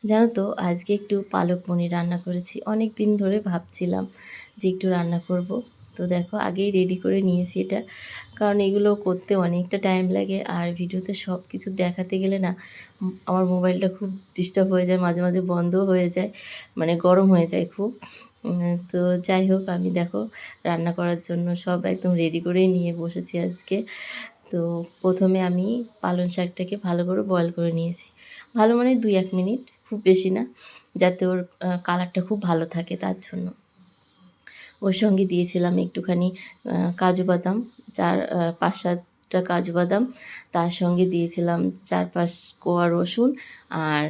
জানো তো আজকে একটু পালক পনির রান্না করেছি। অনেক দিন ধরে ভাবছিলাম যে একটু রান্না করব। তো দেখো আগেই রেডি করে নিয়েছি এটা, কারণ এগুলো করতে অনেকটা টাইম লাগে। আর ভিডিওতে সব কিছু দেখাতে গেলে না আমার মোবাইলটা খুব ডিস্টার্ব হয়ে যায়, মাঝে মাঝে বন্ধও হয়ে যায়, মানে গরম হয়ে যায় খুব। তো যাই হোক, আমি দেখো রান্না করার জন্য সব একদম রেডি করেই নিয়ে বসেছি আজকে। তো প্রথমে আমি পালং শাকটাকে ভালো করে বয়েল করে নিয়েছি। ভালো মানে 2-1 মিনিট, খুব বেশি না, যাতে ওর কালারটা খুব ভালো থাকে তার জন্য। ওর সঙ্গে দিয়েছিলাম একটুখানি কাজু বাদাম, 5-7টা কাজু বাদাম। তার সঙ্গে দিয়েছিলাম 4-5 কোয়া রসুন আর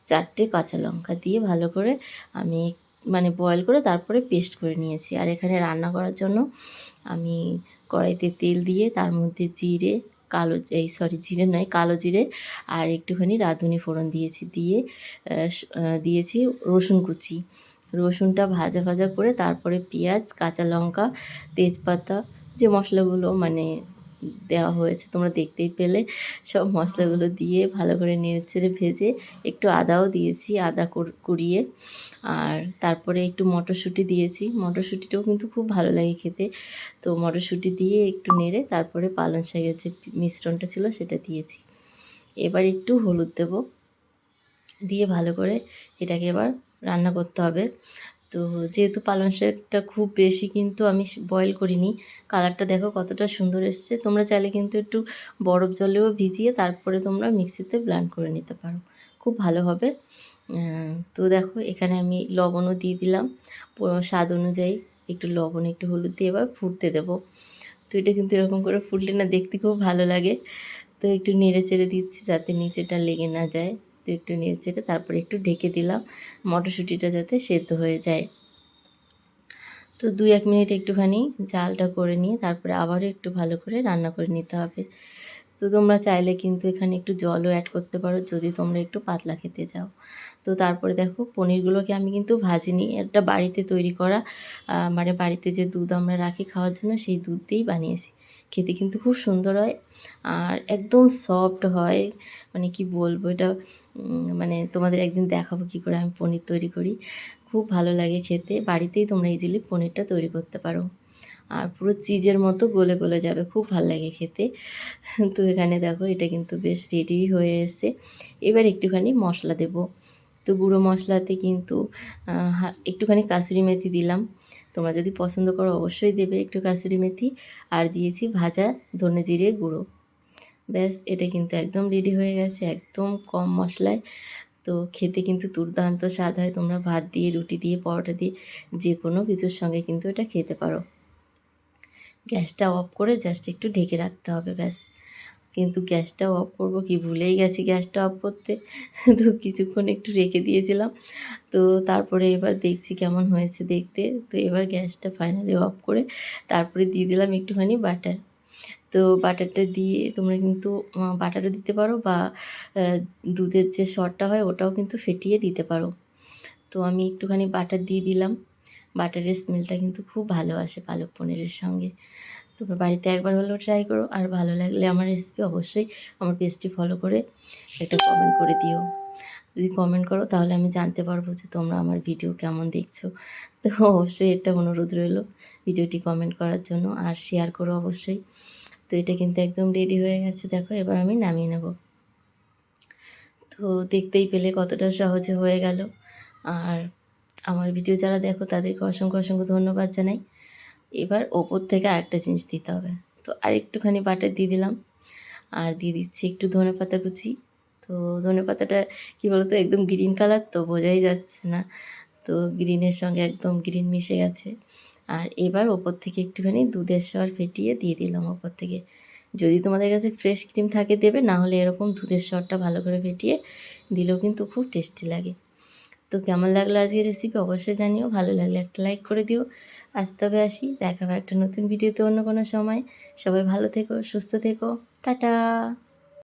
4টে কাঁচা লঙ্কা দিয়ে ভালো করে আমি মানে বয়েল করে তারপরে পেস্ট করে নিয়েছি। আর এখানে রান্না করার জন্য আমি কড়াইতে তেল দিয়ে তার মধ্যে জিরে, জিরে নয়, কালো জিরে আর একটুখানি রাঁধুনি ফোড়ন দিয়েছি। দিয়ে দিয়েছি রসুন কুচি। রসুনটা ভাজা ভাজা করে তারপরে পেঁয়াজ, কাঁচা লঙ্কা, তেজপাতা, যে মশলাগুলো মানে দেওয়া হয়েছে তোমরা দেখতেই পেলে, সব মশলাগুলো দিয়ে ভালো করে নেড়েচেড়ে ভেজে একটু আদাও দিয়েছি, আদা কুড়িয়ে। আর তারপরে একটু মটরশুঁটি দিয়েছি, মটরশুঁটিটাও কিন্তু খুব ভালো লাগে খেতে। তো মটরশুঁটি দিয়ে একটু নেড়ে তারপরে পালং শাকের যে মিশ্রণটা ছিল সেটা দিয়েছি। এবার একটু হলুদ দেব, দিয়ে ভালো করে এটাকে এবার রান্না করতে হবে। তো যেহেতু পালং শাকটা খুব বেশি কিন্তু আমি বয়েল করিনি, কালারটা দেখো কতটা সুন্দর এসছে। তোমরা চাইলে কিন্তু একটু বরফ জলেও ভিজিয়ে তারপরে তোমরা মিক্সিতে ব্লেন্ড করে নিতে পারো, খুব ভালো হবে। তো দেখো এখানে আমি লবণও দিয়ে দিলাম, স্বাদ অনুযায়ী একটু লবণ, একটু হলুদ দিয়ে এবার ফুটতে দেবো। তো এটা কিন্তু এরকম করে ফুটলে না দেখতে খুব ভালো লাগে। তো একটু নেড়ে চেড়ে দিচ্ছি যাতে নিচেটা লেগে না যায়। তো একটু নেড়ে চেড়ে তারপরে একটু ঢেকে দিলাম, মটরশুঁটিটা যাতে সেদ্ধ হয়ে যায়। তো 2-1 মিনিট একটুখানি জালটা করে নিয়ে তারপরে আবারও একটু ভালো করে রান্না করে নিতে হবে। তো তোমরা চাইলে কিন্তু এখানে একটু জলও অ্যাড করতে পারো যদি তোমরা একটু পাতলা খেতে চাও। তো তারপরে দেখো পনিরগুলোকে আমি কিন্তু ভাজিনি, এটা বাড়িতে তৈরি করা, মানে বাড়িতে যে দুধ আমরা রাখি খাওয়ার জন্য সেই দুধ দিয়েই বানিয়েছি। খেতে কিন্তু খুব সুন্দর হয় আর একদম সফট হয়, মানে কি বলবো এটা, মানে তোমাদের একদিন দেখাবো কী করে আমি পনির তৈরি করি। খুব ভালো লাগে খেতে, বাড়িতেই তোমরা ইজিলি পনিরটা তৈরি করতে পারো। আর পুরো চিজের মতো গলে গলে যাবে, খুব ভালো লাগে খেতে। তো এখানে দেখো এটা কিন্তু বেশ রেডি হয়ে এসছে। এবার একটুখানি মশলা দেব। তো গুঁড়ো মশলাতে কিন্তু একটুখানি কাসুরি মেথি দিলাম, তোমরা যদি পছন্দ করো অবশ্যই দেবে একটু কাসুরি মেথি। আর দিয়েছি ভাজা ধনে জিরে গুঁড়ো। ব্যাস, এটা কিন্তু একদম রেডি হয়ে গেছে, একদম কম মশলায়। তো খেতে কিন্তু দুর্দান্ত স্বাদ হয়, তোমরা ভাত দিয়ে, রুটি দিয়ে, পরোটা দিয়ে যে কোনো কিছুর সঙ্গে কিন্তু এটা খেতে পারো। গ্যাসটা অফ করে জাস্ট একটু ঢেকে রাখতে হবে, ব্যাস। কিন্তু গ্যাসটা অফ করব কি ভুলেই গেছি গ্যাসটা অফ করতে। তো কিছুক্ষণ একটু রেখে দিয়েছিলাম। তো তারপরে এবার দেখছি কেমন হয়েছে দেখতে। তো এবার গ্যাসটা ফাইনালি অফ করে তারপরে দিয়ে দিলাম একটুখানি বাটার। তো বাটারটা দিয়ে তোমরা কিন্তু বাটারও দিতে পারো বা দুধের যে সরটা হয় ওটাও কিন্তু ফেটিয়ে দিতে পারো। তো আমি একটুখানি বাটার দিয়ে দিলাম, বাটারের স্মেলটা কিন্তু খুব ভালো আসে পালক পনিরের সঙ্গে। তোমরা বাড়িতে একবার হলেও ট্রাই করো, আর ভালো লাগলে আমার রেসিপি অবশ্যই আমার পেজটি ফলো করে একটা কমেন্ট করে দিও। যদি কমেন্ট করো তাহলে আমি জানতে পারবো যে তোমরা আমার ভিডিও কেমন দেখছো। তো অবশ্যই একটা অনুরোধ রইল ভিডিওটি কমেন্ট করার জন্য, আর শেয়ার করো অবশ্যই। তো এটা কিন্তু একদম রেডি হয়ে গেছে, দেখো এবার আমি নামিয়ে নেব। তো দেখতেই পেলে কতটা সহজে হয়ে গেল। আর আমার ভিডিও যারা দেখো তাদেরকে অসংখ্য অসংখ্য ধন্যবাদ জানাই। এবার ওপর থেকে আরেকটা জিনিস দিতে হবে। তো আরেকটুখানি বাটার দিয়ে দিলাম, আর দিয়ে দিচ্ছি একটু ধনেপাতা কুচি। তো ধনেপাতাটা কী বলো তো, একদম গ্রিন কালার তো বোঝাই যাচ্ছে না, তো গ্রিনের সঙ্গে একদম গ্রিন মিশে গেছে। আর এবার ওপর থেকে একটুখানি দুধের স্বর ফেটিয়ে দিয়ে দিলাম ওপর থেকে। যদি তোমাদের কাছে ফ্রেশ ক্রিম থাকে দেবে, না হলে এরকম দুধের স্বরটা ভালো করে ফেটিয়ে দিলেও কিন্তু খুব টেস্টি লাগে। তো কেমন লাগলো আজকের রেসিপি অবশ্যই জানিও, ভালো লাগলে একটা লাইক করে দিও। আজ তবে আসি, দেখা হবে একটা নতুন ভিডিওতে অন্য কোনো সময়। সবাই ভালো থেকো, সুস্থ থেকো, টাটা।